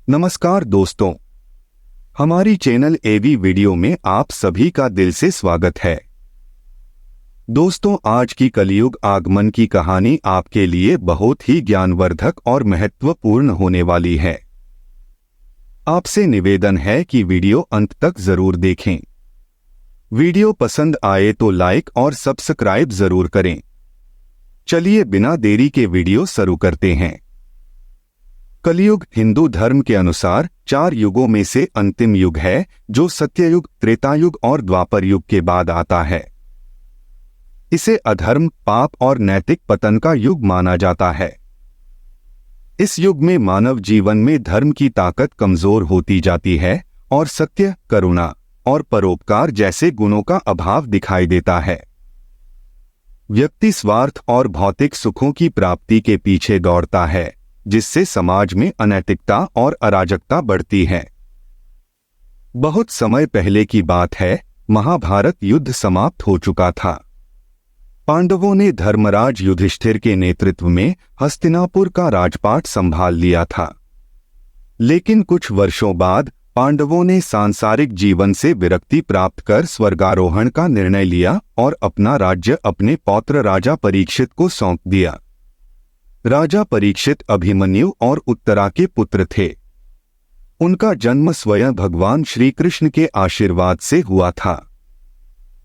नमस्कार दोस्तों, हमारी चैनल एवी वीडियो में आप सभी का दिल से स्वागत है। दोस्तों, आज की कलियुग आगमन की कहानी आपके लिए बहुत ही ज्ञानवर्धक और महत्वपूर्ण होने वाली है। आपसे निवेदन है कि वीडियो अंत तक जरूर देखें। वीडियो पसंद आए तो लाइक और सब्सक्राइब जरूर करें। चलिए बिना देरी के वीडियो शुरू करते हैं। कलियुग हिंदू धर्म के अनुसार 4 युगों में से अंतिम युग है, जो सत्ययुग, त्रेतायुग और द्वापर युग के बाद आता है। इसे अधर्म, पाप और नैतिक पतन का युग माना जाता है। इस युग में मानव जीवन में धर्म की ताकत कमजोर होती जाती है और सत्य, करुणा और परोपकार जैसे गुणों का अभाव दिखाई देता है। व्यक्ति स्वार्थ और भौतिक सुखों की प्राप्ति के पीछे दौड़ता है, जिससे समाज में अनैतिकता और अराजकता बढ़ती है। बहुत समय पहले की बात है, महाभारत युद्ध समाप्त हो चुका था। पांडवों ने धर्मराज युधिष्ठिर के नेतृत्व में हस्तिनापुर का राजपाट संभाल लिया था। लेकिन कुछ वर्षों बाद पांडवों ने सांसारिक जीवन से विरक्ति प्राप्त कर स्वर्गारोहण का निर्णय लिया और अपना राज्य अपने पौत्र राजा परीक्षित को सौंप दिया। राजा परीक्षित अभिमन्यु और उत्तरा के पुत्र थे। उनका जन्म स्वयं भगवान श्री कृष्ण के आशीर्वाद से हुआ था।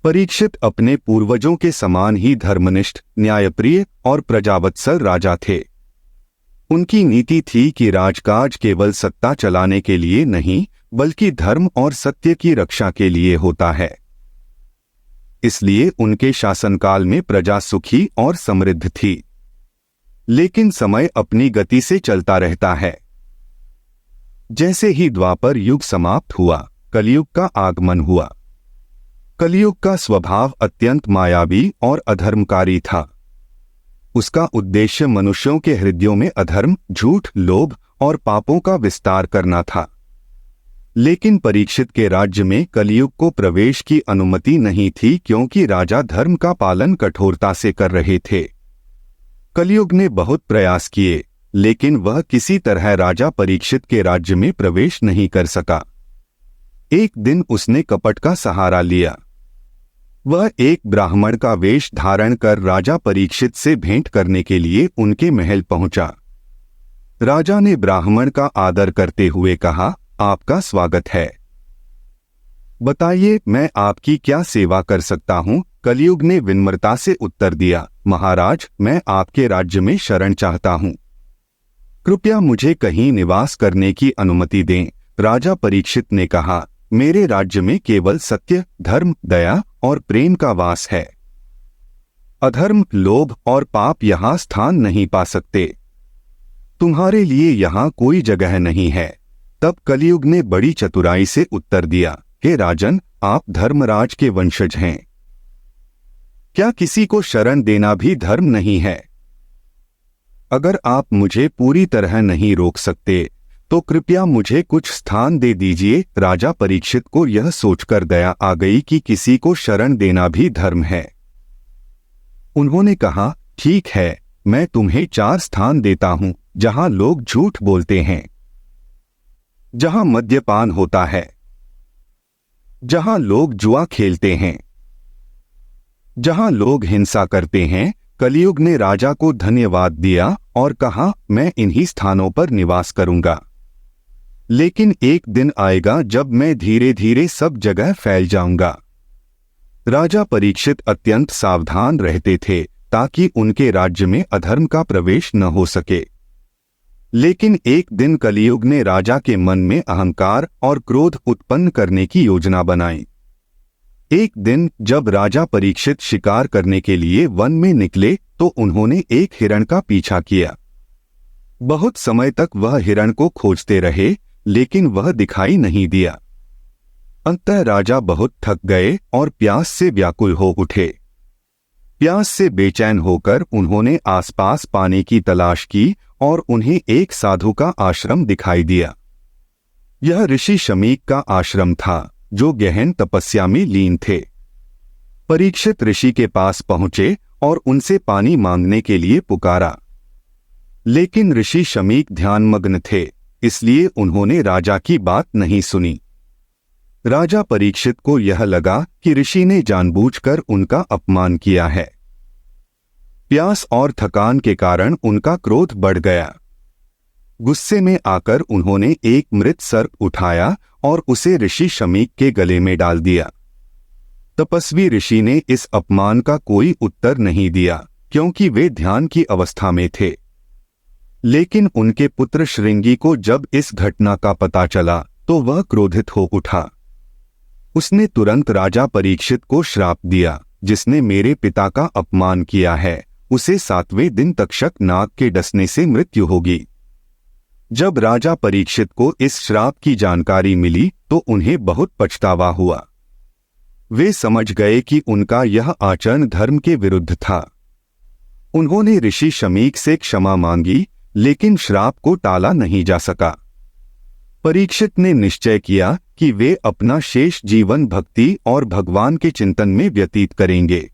परीक्षित अपने पूर्वजों के समान ही धर्मनिष्ठ, न्यायप्रिय और प्रजावत्सल राजा थे। उनकी नीति थी कि राजकाज केवल सत्ता चलाने के लिए नहीं, बल्कि धर्म और सत्य की रक्षा के लिए होता है। इसलिए उनके शासनकाल में प्रजा सुखी और समृद्ध थी। लेकिन समय अपनी गति से चलता रहता है। जैसे ही द्वापर युग समाप्त हुआ, कलियुग का आगमन हुआ। कलियुग का स्वभाव अत्यंत मायावी और अधर्मकारी था। उसका उद्देश्य मनुष्यों के हृदयों में अधर्म, झूठ, लोभ और पापों का विस्तार करना था। लेकिन परीक्षित के राज्य में कलियुग को प्रवेश की अनुमति नहीं थी, क्योंकि राजा धर्म का पालन कठोरता से कर रहे थे। कलियुग ने बहुत प्रयास किए, लेकिन वह किसी तरह राजा परीक्षित के राज्य में प्रवेश नहीं कर सका। एक दिन उसने कपट का सहारा लिया। वह एक ब्राह्मण का वेश धारण कर राजा परीक्षित से भेंट करने के लिए उनके महल पहुंचा। राजा ने ब्राह्मण का आदर करते हुए कहा, आपका स्वागत है। बताइए, मैं आपकी क्या सेवा कर सकता हूं? कलियुग ने विनम्रता से उत्तर दिया, महाराज, मैं आपके राज्य में शरण चाहता हूं। कृपया मुझे कहीं निवास करने की अनुमति दें। राजा परीक्षित ने कहा, मेरे राज्य में केवल सत्य, धर्म, दया और प्रेम का वास है। अधर्म, लोभ और पाप यहाँ स्थान नहीं पा सकते। तुम्हारे लिए यहाँ कोई जगह नहीं है। तब कलियुग ने बड़ी चतुराई से उत्तर दिया, हे राजन, आप धर्मराज के वंशज हैं। क्या किसी को शरण देना भी धर्म नहीं है? अगर आप मुझे पूरी तरह नहीं रोक सकते, तो कृपया मुझे कुछ स्थान दे दीजिए। राजा परीक्षित को यह सोचकर दया आ गई कि किसी को शरण देना भी धर्म है। उन्होंने कहा, ठीक है, मैं तुम्हें 4 स्थान देता हूं, जहां लोग झूठ बोलते हैं, जहां मद्यपान होता है, जहां लोग जुआ खेलते हैं, जहां लोग हिंसा करते हैं। कलियुग ने राजा को धन्यवाद दिया और कहा, मैं इन्हीं स्थानों पर निवास करूंगा। लेकिन एक दिन आएगा जब मैं धीरे धीरे सब जगह फैल जाऊंगा। राजा परीक्षित अत्यंत सावधान रहते थे, ताकि उनके राज्य में अधर्म का प्रवेश न हो सके। लेकिन एक दिन कलियुग ने राजा के मन में अहंकार और क्रोध उत्पन्न करने की योजना बनाई। एक दिन जब राजा परीक्षित शिकार करने के लिए वन में निकले, तो उन्होंने एक हिरण का पीछा किया। बहुत समय तक वह हिरण को खोजते रहे, लेकिन वह दिखाई नहीं दिया। अंततः राजा बहुत थक गए और प्यास से व्याकुल हो उठे। प्यास से बेचैन होकर उन्होंने आसपास पानी की तलाश की और उन्हें एक साधु का आश्रम दिखाई दिया। यह ऋषि शमीक का आश्रम था, जो गहन तपस्या में लीन थे। परीक्षित ऋषि के पास पहुंचे और उनसे पानी मांगने के लिए पुकारा। लेकिन ऋषि शमीक ध्यानमग्न थे। इसलिए उन्होंने राजा की बात नहीं सुनी। राजा परीक्षित को यह लगा कि ऋषि ने जानबूझकर उनका अपमान किया है। प्यास और थकान के कारण उनका क्रोध बढ़ गया। गुस्से में आकर उन्होंने एक मृत सर्प उठाया और उसे ऋषि शमीक के गले में डाल दिया। तपस्वी ऋषि ने इस अपमान का कोई उत्तर नहीं दिया, क्योंकि वे ध्यान की अवस्था में थे। लेकिन उनके पुत्र श्रृंगी को जब इस घटना का पता चला तो वह क्रोधित हो उठा। उसने तुरंत राजा परीक्षित को श्राप दिया, जिसने मेरे पिता का अपमान किया है, उसे 7वें दिन तक्षक नाग के डसने से मृत्यु होगी। जब राजा परीक्षित को इस श्राप की जानकारी मिली तो उन्हें बहुत पछतावा हुआ। वे समझ गए कि उनका यह आचरण धर्म के विरुद्ध था। उन्होंने ऋषि शमीक से क्षमा मांगी, लेकिन श्राप को टाला नहीं जा सका। परीक्षित ने निश्चय किया कि वे अपना शेष जीवन भक्ति और भगवान के चिंतन में व्यतीत करेंगे।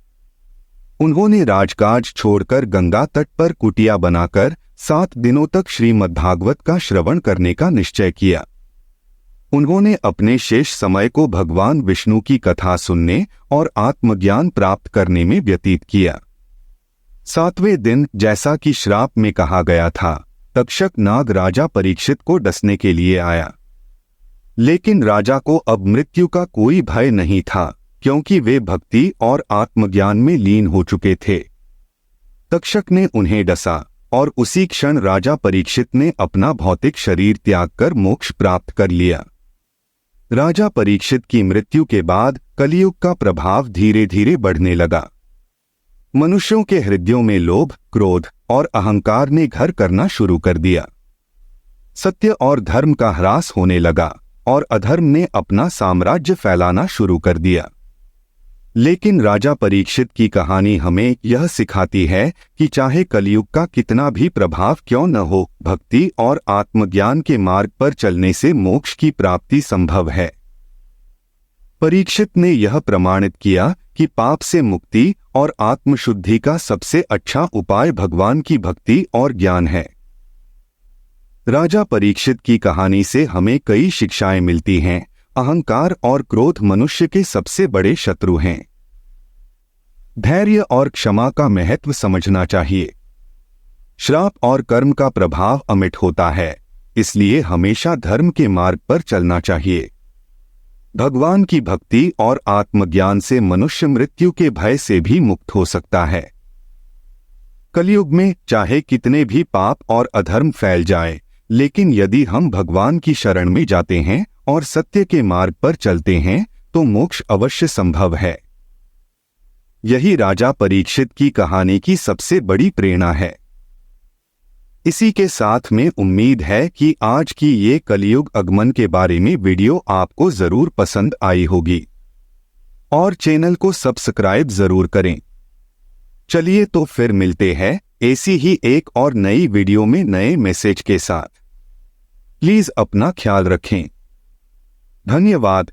उन्होंने राजकाज छोड़कर गंगा तट पर कुटिया बनाकर 7 दिनों तक श्रीमद्भागवत का श्रवण करने का निश्चय किया। उन्होंने अपने शेष समय को भगवान विष्णु की कथा सुनने और आत्मज्ञान प्राप्त करने में व्यतीत किया। 7वें दिन, जैसा कि श्राप में कहा गया था, तक्षक नाग राजा परीक्षित को डसने के लिए आया। लेकिन राजा को अब मृत्यु का कोई भय नहीं था, क्योंकि वे भक्ति और आत्मज्ञान में लीन हो चुके थे। तक्षक ने उन्हें डसा और उसी क्षण राजा परीक्षित ने अपना भौतिक शरीर त्याग कर मोक्ष प्राप्त कर लिया। राजा परीक्षित की मृत्यु के बाद कलियुग का प्रभाव धीरे धीरे बढ़ने लगा। मनुष्यों के हृदयों में लोभ, क्रोध और अहंकार ने घर करना शुरू कर दिया। सत्य और धर्म का ह्रास होने लगा और अधर्म ने अपना साम्राज्य फैलाना शुरू कर दिया। लेकिन राजा परीक्षित की कहानी हमें यह सिखाती है कि चाहे कलियुग का कितना भी प्रभाव क्यों न हो, भक्ति और आत्मज्ञान के मार्ग पर चलने से मोक्ष की प्राप्ति संभव है। परीक्षित ने यह प्रमाणित किया कि पाप से मुक्ति और आत्मशुद्धि का सबसे अच्छा उपाय भगवान की भक्ति और ज्ञान है। राजा परीक्षित की कहानी से हमें कई शिक्षाएं मिलती हैं। अहंकार और क्रोध मनुष्य के सबसे बड़े शत्रु हैं। धैर्य और क्षमा का महत्व समझना चाहिए। श्राप और कर्म का प्रभाव अमिट होता है, इसलिए हमेशा धर्म के मार्ग पर चलना चाहिए। भगवान की भक्ति और आत्मज्ञान से मनुष्य मृत्यु के भय से भी मुक्त हो सकता है। कलयुग में चाहे कितने भी पाप और अधर्म फैल जाए, लेकिन यदि हम भगवान की शरण में जाते हैं और सत्य के मार्ग पर चलते हैं तो मोक्ष अवश्य संभव है। यही राजा परीक्षित की कहानी की सबसे बड़ी प्रेरणा है। इसी के साथ में उम्मीद है कि आज की ये कलियुग आगमन के बारे में वीडियो आपको जरूर पसंद आई होगी और चैनल को सब्सक्राइब जरूर करें। चलिए तो फिर मिलते हैं ऐसी ही एक और नई वीडियो में नए मैसेज के साथ। प्लीज अपना ख्याल रखें। धन्यवाद।